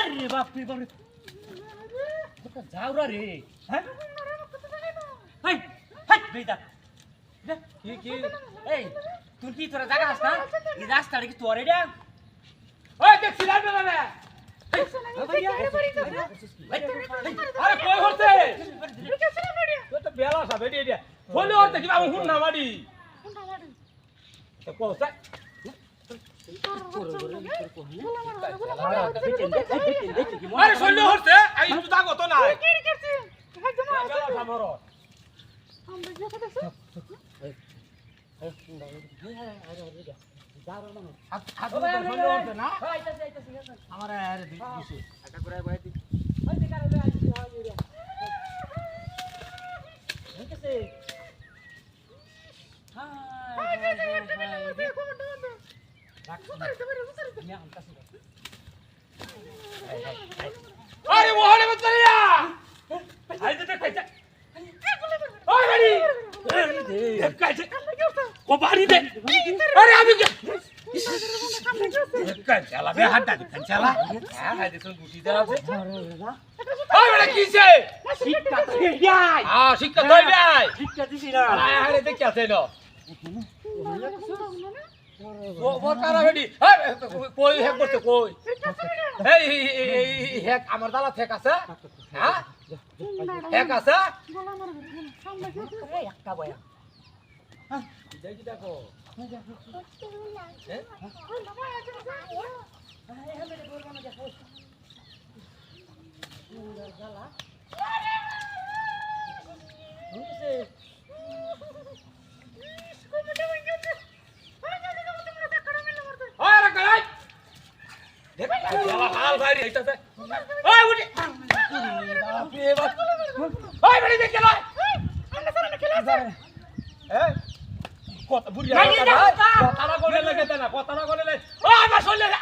আরে বাপ রে বাপ রে যাওরা রে হ্যাঁ হাই হাই বেদা কি এই তুই কি তোরা জায়গা আস না এই রাস্তাটা কি তোরে রে ওই দেখছি না না আরে কই হচ্ছে তো তো বেলা সাবে দিয়া বলে ওর দেখি আমি হুন না মারি তো কোসা আরে শৈল হচ্ছে আই তো দাগো তো না কি করছিস বেলা সামরো আমরা যে কথা আমার আরে দিছে একটা করে বাইরে দি ওই দিকে আরে আইছি হয় রে হইতেছে আরে মোহনে মত করিয়া আই তো দেখাইছা ওই বাড়ি দেখাইছে ও বাড়ি দে আরে আমি কাঞ্চালা বে হাত দাদি কাঞ্চালা হ্যাঁ হাই দেখুন গুটি দেওয়া আছে ওই বড় কিছে শিক্ষা তো যাই শিক্ষা তো যাই শিক্ষা দিছি না আরে দেখি আছে না ও কারা বেডি কই হেক করতে কই এই হেক আমার দালা ঠেক আছে হ্যাঁ হেক আছে একটা বয়া দেখি দেখো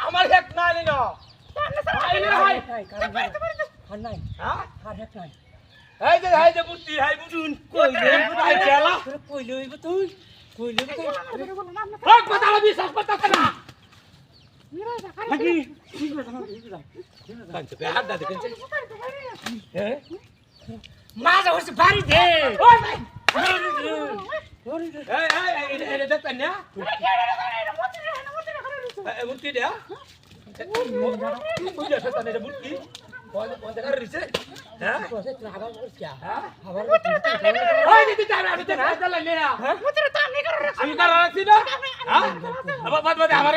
আমার হেক নাই না এই যে বুঝছি হাই বুঝুন কইলে বুঝাই খেলা কইলে হইব তুই কইলে ওই কথা বিশ্বাস করতে না নাকি কাঞ্চে বে হাত দাদি কাঞ্চে হ্যাঁ মাজা হচ্ছে বাড়ি দে ওই ভাই এই এটা দেখতেন না মুরকি দেয়া বুঝা শতানে এটা মুরকি কোন জায়গা রিছে হ্যাঁ ওই দিদি তার আমি তো হাজার লাগে না আমি কার রাখছি না হ্যাঁ বাদ বাদ আমার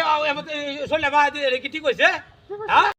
সল্লা বা কি ঠিক হইছে হ্যাঁ